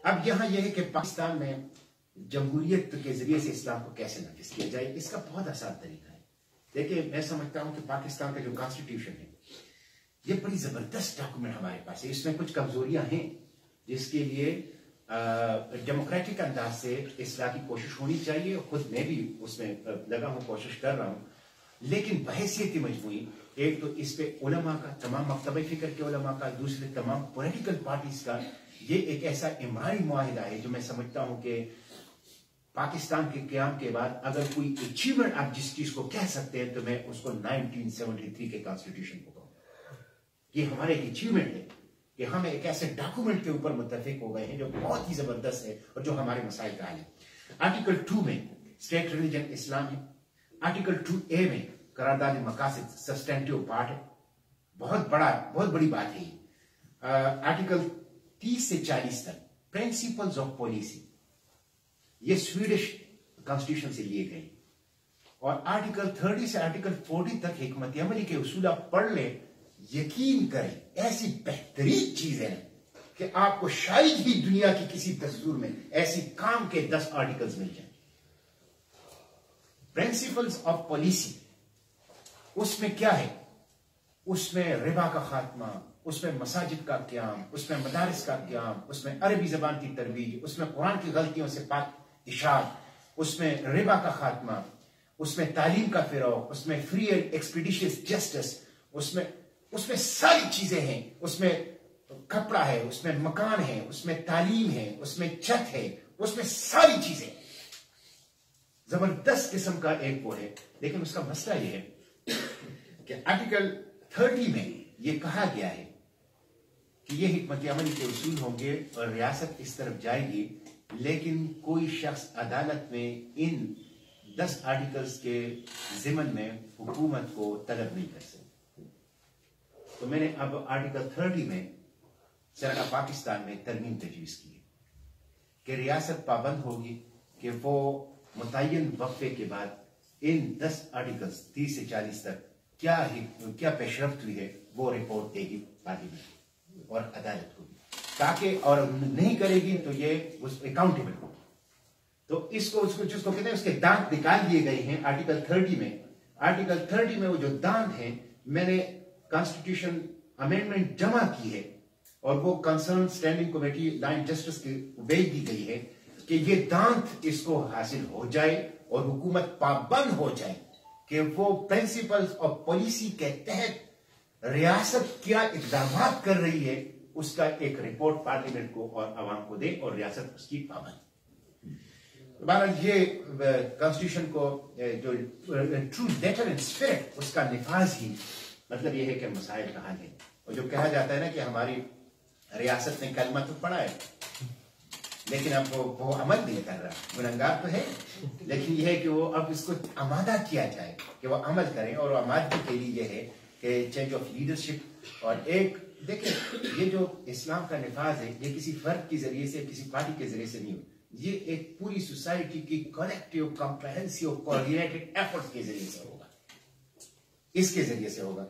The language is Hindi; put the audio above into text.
अब यहाँ यह है कि पाकिस्तान में जमहूरियत के जरिए से इस्लाम को कैसे नाफिज किया जाए, इसका बहुत आसान तरीका है। देखिए, मैं समझता हूं कि पाकिस्तान का जो कॉन्स्टिट्यूशन है ये बड़ी जबरदस्त डॉक्यूमेंट हमारे पास है। इसमें कुछ कमजोरियां हैं जिसके लिए डेमोक्रेटिक अंदाज से इस्लाह की कोशिश होनी चाहिए। खुद मैं भी उसमें लगा हूं, कोशिश कर रहा हूं। लेकिन बहैसियत मजमूई, एक तो इस पे उलमा का, तमाम मकतब फिक्र के उलमा का, दूसरे तमाम पॉलिटिकल पार्टीज का, ये एक ऐसा इमरानी मुआहिदा है जो मैं समझता हूं कि पाकिस्तान के क्याम के बाद अगर कोई अचीवमेंट आप जिस चीज को कह सकते हैं तो मैं उसको 1973 के कॉन्स्टिट्यूशन को कहूंगा। ये हमारे एक अचीवमेंट है कि हम एक ऐसे डॉक्यूमेंट के ऊपर मुत्तफिक हो गए हैं जो बहुत ही जबरदस्त है और जो हमारे मसाइल का हल है। आर्टिकल 2 में स्टेट रिलीजन इस्लाम है। आर्टिकल 2A में करारदाद मकासद सब्सटेंटिव पार्ट है। बहुत बड़ी बात है। आर्टिकल 30 से 40 तक प्रिंसिपल्स ऑफ पॉलिसी, ये स्वीडिश कॉन्स्टिट्यूशन से लिए गए। और आर्टिकल 30 से आर्टिकल 40 तक हिकमत अमली के उसूल आप पढ़ ले, यकीन करें ऐसी बेहतरीन चीज है कि आपको शायद ही दुनिया की किसी दस्तूर में ऐसी काम के 10 आर्टिकल्स मिल जाए। प्रिंसिपल्स ऑफ पॉलिसी, उसमें क्या है? उसमें रिबा का खात्मा, उसमें मसाजिद का क्याम, उसमें मदारिस का क्याम, उसमें अरबी जबान की तरवीज, उसमें कुरान की गलतियों से पाक इशाद, उसमें रिबा का खात्मा, उसमें तालीम का फिरौग, उसमें फ्री एंड एक्सपीडिशियस जस्टिस, उसमें सारी चीजें हैं। उसमें कपड़ा है, उसमें मकान है, उसमें तालीम है, उसमें छत है, उसमें सारी चीजें। जबरदस्त किस्म का एक वो है। लेकिन उसका मसला यह है कि आर्टिकल 30 में यह कहा गया है कि यह हिकमत अमली के उसूल होंगे और रियासत इस तरफ जाएगी, लेकिन कोई शख्स अदालत में इन 10 आर्टिकल्स के जिमन में हुकूमत को तलब नहीं कर सकता। तो मैंने अब आर्टिकल 30 में सरकार पाकिस्तान में तरमीम तजवीज की है कि रियासत पाबंद होगी कि वो मुतय्यन वक्फे के बाद इन 10 आर्टिकल्स 30 से 40 तक क्या पेशरफ्त हुई है वो रिपोर्ट देगी पार्लियामेंट और अदालत को भी, ताकि और नहीं करेगी तो ये उस अकाउंटेबल हो। तो इसको जिसको कहते हैं उसके दांत निकाल दिए गए हैं आर्टिकल 30 में। आर्टिकल 30 में वो जो दांत हैं, मैंने कॉन्स्टिट्यूशन अमेंडमेंट जमा की है और वो concern standing committee line justice की भेज दी गई है कि ये दांत इसको हासिल हो जाए और हुकूमत पाबंद हो जाए कि वो प्रिंसिपल्स ऑफ पॉलिसी के तहत रियासत क्या इकदाम कर रही है उसका एक रिपोर्ट पार्लियामेंट को और अवाम को दे और रियासत उसकी पाबंद। बहरहाल ये कॉन्स्टिट्यूशन को जो ट्रू लेटर एंड स्पिरिट उसका निफाज ही मतलब ये है कि मसाइल का हल है। और जो कहा जाता है ना कि हमारी रियासत ने कलमा तो पढ़ा है लेकिन अब वो अमल नहीं कर रहा, गुनहगार तो है, लेकिन यह है कि वो अब इसको आमादा किया जाए कि वो अमल करें। और आमादगी के लिए यह है कि चेंज ऑफ लीडरशिप। और एक देखिए, ये जो इस्लाम का निफाज है ये किसी फर्द के जरिए से, किसी पार्टी के जरिए से नहीं हो, ये एक पूरी सोसाइटी की कलेक्टिव कॉम्प्रहेंसिव कोऑर्डिनेटेड एफर्ट्स के जरिए से होगा, इसके जरिए से होगा।